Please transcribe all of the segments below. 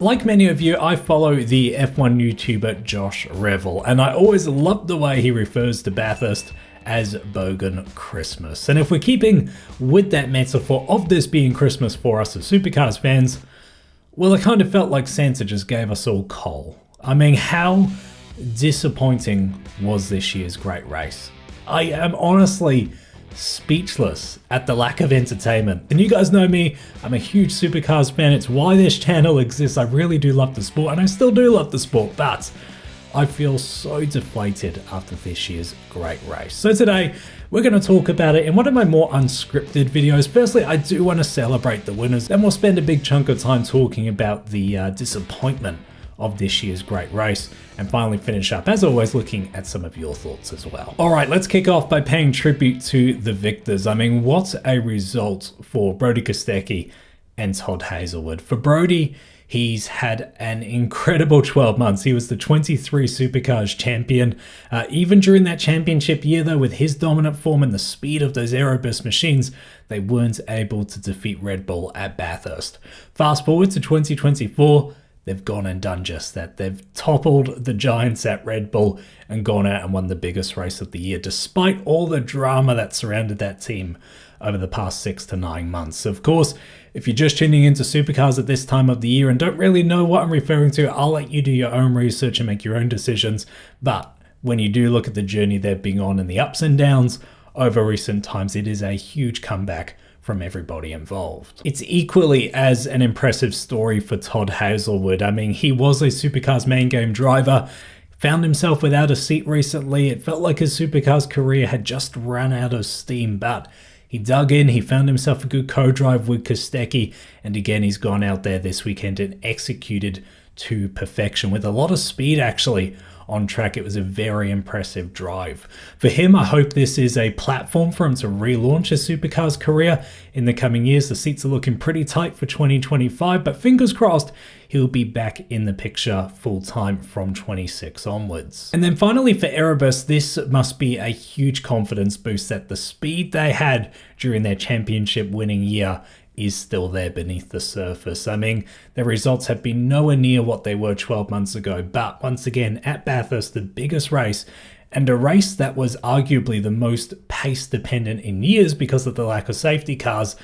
Like many of you, I follow the F1 YouTuber Josh Revel, and I always love the way he refers to Bathurst as Bogan Christmas. And if we're keeping with that metaphor of this being Christmas for us as Supercars fans, well, it kind of felt like Santa just gave us all coal. I mean, how disappointing was this year's great race? I am honestly speechless at the lack of entertainment. And you guys know me, I'm a huge Supercars fan. It's why this channel exists. I really do love the sport, and I still do love the sport, but I feel so deflated after this year's great race. So today, we're going to talk about it in one of my more unscripted videos. Firstly, I do want to celebrate the winners, then we'll spend a big chunk of time talking about the disappointment of this year's great race, and finally finish up, as always, looking at some of your thoughts as well. All right, let's kick off by paying tribute to the victors. I mean, what a result for Brodie Kostecki and Todd Hazelwood. For Brodie, he's had an incredible 12 months. He was the 23 Supercars champion. Even during that championship year, though, with his dominant form and the speed of those Erebus machines, they weren't able to defeat Red Bull at Bathurst. Fast forward to 2024, they've gone and done just that. They've toppled the giants at Red Bull and gone out and won the biggest race of the year, despite all the drama that surrounded that team over the past 6 to 9 months. Of course, if you're just tuning into Supercars at this time of the year and don't really know what I'm referring to, I'll let you do your own research and make your own decisions. But when you do look at the journey they've been on and the ups and downs over recent times, it is a huge comeback from everybody involved. It's equally as an impressive story for Todd Hazelwood. I mean, he was a Supercars main game driver, found himself without a seat recently. It felt like his Supercars career had just run out of steam, but he dug in, he found himself a good co-drive with Kostecki, and again, he's gone out there this weekend and executed to perfection with a lot of speed actually on track. It was a very impressive drive. For him, I hope this is a platform for him to relaunch his Supercars career in the coming years. The seats are looking pretty tight for 2025, but fingers crossed he'll be back in the picture full-time from 26 onwards. And then finally for Erebus, this must be a huge confidence boost that the speed they had during their championship winning year is still there beneath the surface. I mean, their results have been nowhere near what they were 12 months ago, but once again, at Bathurst, the biggest race, and a race that was arguably the most pace dependent in years because of the lack of safety cars,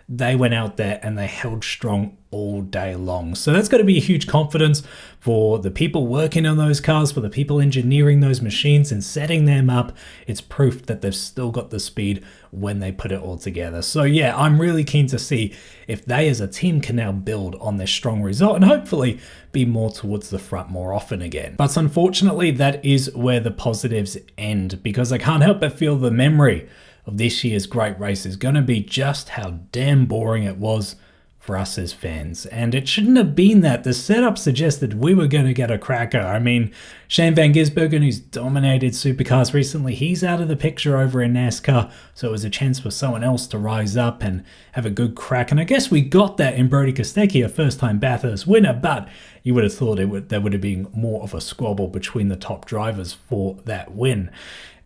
they went out there and they held strong all day long. So that's got to be a huge confidence for the people working on those cars, for the people engineering those machines and setting them up. It's proof that they've still got the speed when they put it all together. So yeah, I'm really keen to see if they as a team can now build on this strong result and hopefully be more towards the front more often again. But unfortunately, that is where the positives end, because I can't help but feel the memory of this year's great race is going to be just how damn boring it was for us as fans. And it shouldn't have been that. The setup suggested we were going to get a cracker. I mean, Shane Van Gisbergen, who's dominated Supercars recently, he's out of the picture over in NASCAR, so it was a chance for someone else to rise up and have a good crack. And I guess we got that in Brodie Kostecki, a first-time Bathurst winner, but you would have thought there would have been more of a squabble between the top drivers for that win.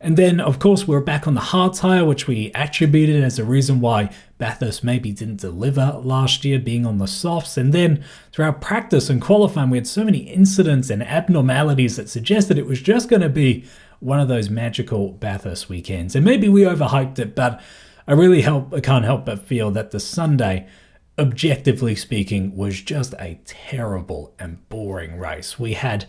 And then, of course, we're back on the hard tyre, which we attributed as a reason why Bathurst maybe didn't deliver last year, being on the softs. And then throughout practice and qualifying, we had so many incidents and abnormalities that suggested it was just going to be one of those magical Bathurst weekends. And maybe we overhyped it, but I can't help but feel that the Sunday, objectively speaking, was just a terrible and boring race. We had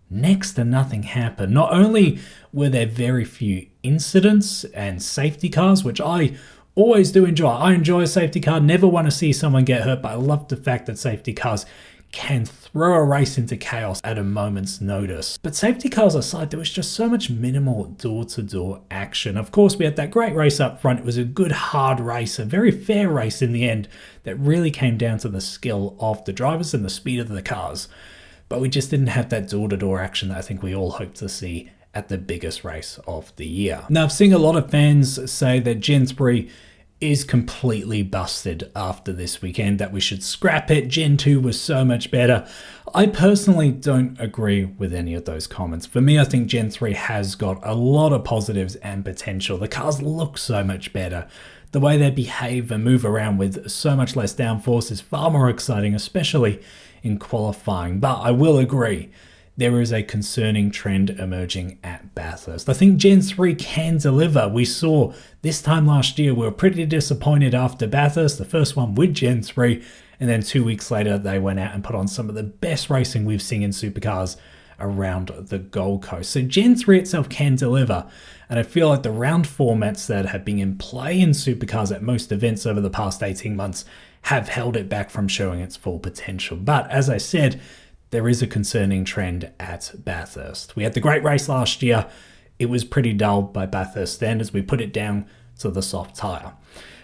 next to nothing happen. Not only were there very few incidents and safety cars, which I always do enjoy. I enjoy a safety car, never want to see someone get hurt, but I love the fact that safety cars can throw a race into chaos at a moment's notice. But safety cars aside, there was just so much minimal door-to-door action. Of course, we had that great race up front. It was a good, hard race, a very fair race in the end that really came down to the skill of the drivers and the speed of the cars. But we just didn't have that door-to-door action that I think we all hoped to see at the biggest race of the year. Now, I've seen a lot of fans say that Gen 3 is completely busted after this weekend, that we should scrap it. Gen 2 was so much better. I personally don't agree with any of those comments. For me, I think Gen 3 has got a lot of positives and potential. The cars look so much better. The way they behave and move around with so much less downforce is far more exciting, especially in qualifying. But I will agree, there is a concerning trend emerging at Bathurst. I think Gen 3 can deliver. We saw this time last year, we were pretty disappointed after Bathurst, the first one with Gen 3, and then 2 weeks later they went out and put on some of the best racing we've seen in Supercars around the Gold Coast. So Gen 3 itself can deliver, and I feel like the round formats that have been in play in Supercars at most events over the past 18 months have held it back from showing its full potential. But as I said, there is a concerning trend at Bathurst. We had the great race last year. It was pretty dull by Bathurst standards. We put it down to the soft tyre.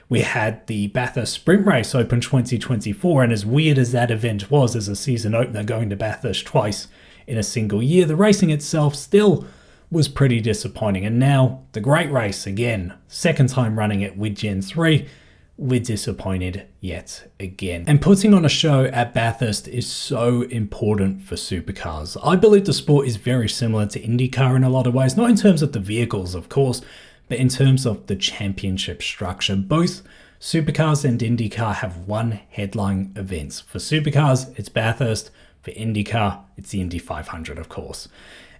We had the Bathurst Sprint Race Open 2024, and as weird as that event was as a season opener going to Bathurst twice in a single year, the racing itself still was pretty disappointing. And now the great race again, second time running it with Gen 3, we're disappointed yet again. And putting on a show at Bathurst is so important for Supercars. I believe the sport is very similar to IndyCar in a lot of ways, not in terms of the vehicles, of course, but in terms of the championship structure. Both Supercars and IndyCar have one headline events. For Supercars, it's Bathurst. For IndyCar, it's the Indy 500, of course.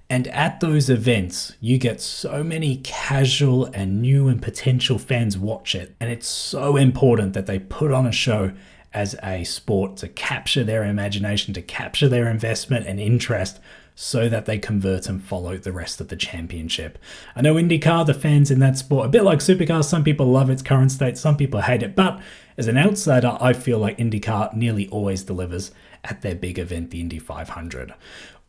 And at those events, you get so many casual and new and potential fans watch it. And it's so important that they put on a show as a sport to capture their imagination, to capture their investment and interest so that they convert and follow the rest of the championship. I know IndyCar, the fans in that sport, a bit like Supercars, some people love its current state, some people hate it. But as an outsider, I feel like IndyCar nearly always delivers at their big event, the Indy 500.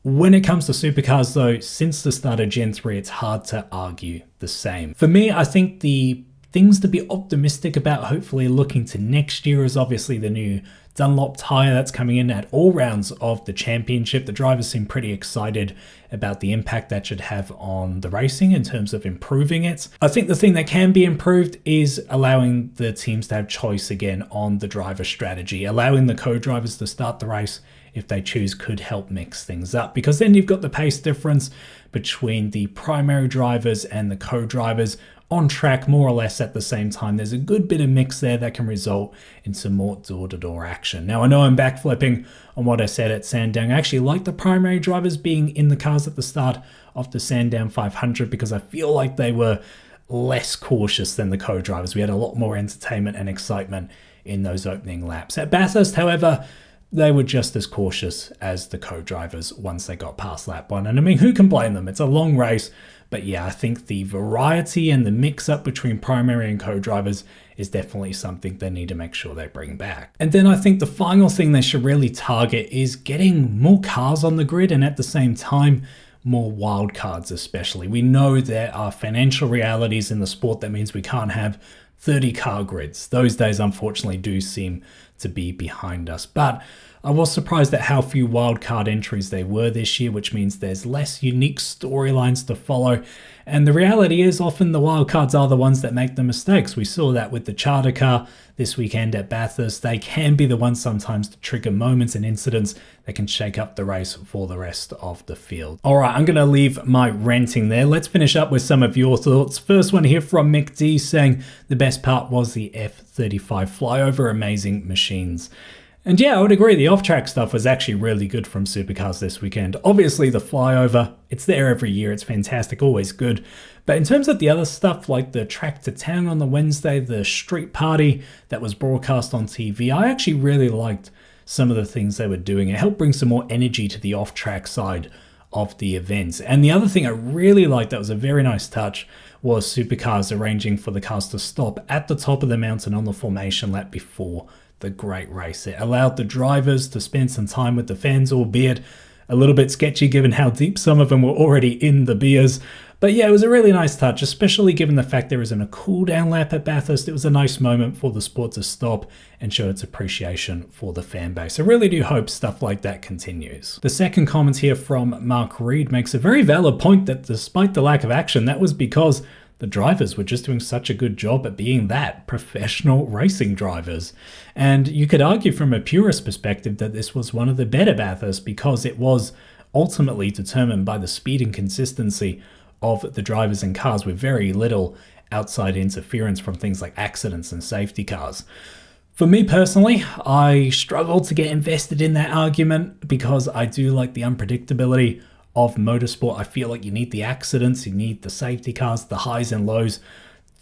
When it comes to Supercars though, since the start of Gen 3, it's hard to argue the same. For me, I think the things to be optimistic about, hopefully looking to next year, is obviously the new Dunlop tyre that's coming in at all rounds of the championship. The drivers seem pretty excited about the impact that should have on the racing in terms of improving it. I think the thing that can be improved is allowing the teams to have choice again on the driver strategy. Allowing the co-drivers to start the race if they choose could help mix things up, because then you've got the pace difference between the primary drivers and the co-drivers on track more or less at the same time. There's a good bit of mix there that can result in some more door-to-door action. Now, I know I'm backflipping on what I said at Sandown. I actually like the primary drivers being in the cars at the start of the Sandown 500 because I feel like they were less cautious than the co-drivers. We had a lot more entertainment and excitement in those opening laps. At Bathurst, however, they were just as cautious as the co-drivers once they got past lap 1. And I mean, who can blame them? It's a long race. But yeah, I think the variety and the mix-up between primary and co-drivers is definitely something they need to make sure they bring back. And then I think the final thing they should really target is getting more cars on the grid, and at the same time, more wildcards especially. We know there are financial realities in the sport that means we can't have 30 car grids. Those days, unfortunately, do seem to be behind us. But I was surprised at how few wildcard entries there were this year, which means there's less unique storylines to follow. And the reality is often the wildcards are the ones that make the mistakes. We saw that with the charter car this weekend at Bathurst. They can be the ones sometimes to trigger moments and incidents that can shake up the race for the rest of the field. All right, I'm going to leave my ranting there. Let's finish up with some of your thoughts. First one here from Mick D saying the best part was the F35 flyover, amazing machines. And yeah, I would agree. The off-track stuff was actually really good from Supercars this weekend. Obviously, the flyover, it's there every year. It's fantastic, always good. But in terms of the other stuff, like the track to town on the Wednesday, the street party that was broadcast on TV, I actually really liked some of the things they were doing. It helped bring some more energy to the off-track side of the events. And the other thing I really liked that was a very nice touch was Supercars arranging for the cars to stop at the top of the mountain on the formation lap before the great race. It allowed the drivers to spend some time with the fans, albeit a little bit sketchy given how deep some of them were already in the beers. But yeah, it was a really nice touch, especially given the fact there isn't a cool down lap at Bathurst. It was a nice moment for the sport to stop and show its appreciation for the fan base. I really do hope stuff like that continues. The second comment here from Mark Reed makes a very valid point that despite the lack of action, that was because the drivers were just doing such a good job at being that, professional racing drivers. And you could argue from a purist perspective that this was one of the better Bathurst because it was ultimately determined by the speed and consistency of the drivers and cars with very little outside interference from things like accidents and safety cars. For me personally, I struggle to get invested in that argument because I do like the unpredictability of motorsport. I feel like you need the accidents, you need the safety cars, the highs and lows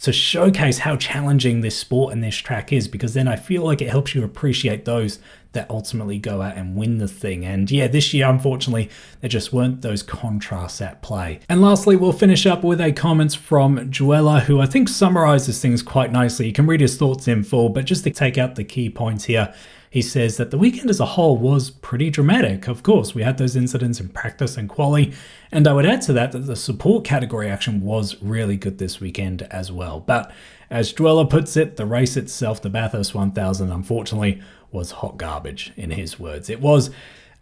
to showcase how challenging this sport and this track is, because then I feel like it helps you appreciate those that ultimately go out and win the thing. And yeah, this year, unfortunately, there just weren't those contrasts at play. And lastly, we'll finish up with a comment from Joella, who I think summarizes things quite nicely. You can read his thoughts in full, but just to take out the key points here, he says that the weekend as a whole was pretty dramatic. Of course, we had those incidents in practice and quali, and I would add to that the support category action was really good this weekend as well. But as Dweller puts it, the race itself, the Bathurst 1000, unfortunately, was hot garbage, in his words. It was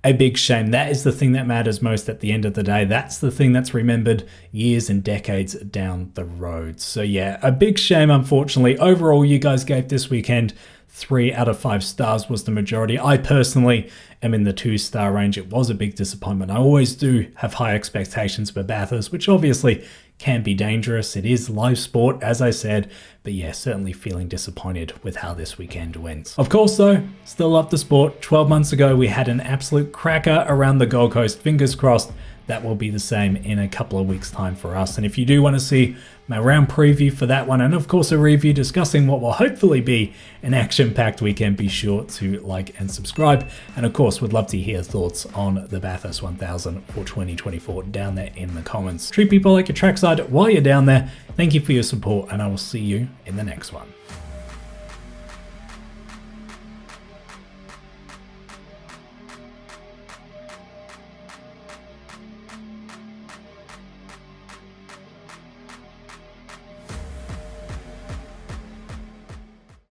a big shame. That is the thing that matters most at the end of the day. That's the thing that's remembered years and decades down the road. So yeah, a big shame, unfortunately. Overall, you guys gave this weekend 3 out of 5 stars was the majority. I personally am in the 2-star range. It was a big disappointment. I always do have high expectations for Bathurst, which obviously can be dangerous. It is live sport, as I said, but yeah, certainly feeling disappointed with how this weekend went. Of course though, still love the sport. 12 months ago, we had an absolute cracker around the Gold Coast. Fingers crossed that will be the same in a couple of weeks' time for us. And if you do want to see my round preview for that one, and of course a review discussing what will hopefully be an action-packed weekend, be sure to like and subscribe. And of course, would love to hear thoughts on the Bathurst 1000 for 2024 down there in the comments. Treat people like your trackside while you're down there. Thank you for your support, and I will see you in the next one.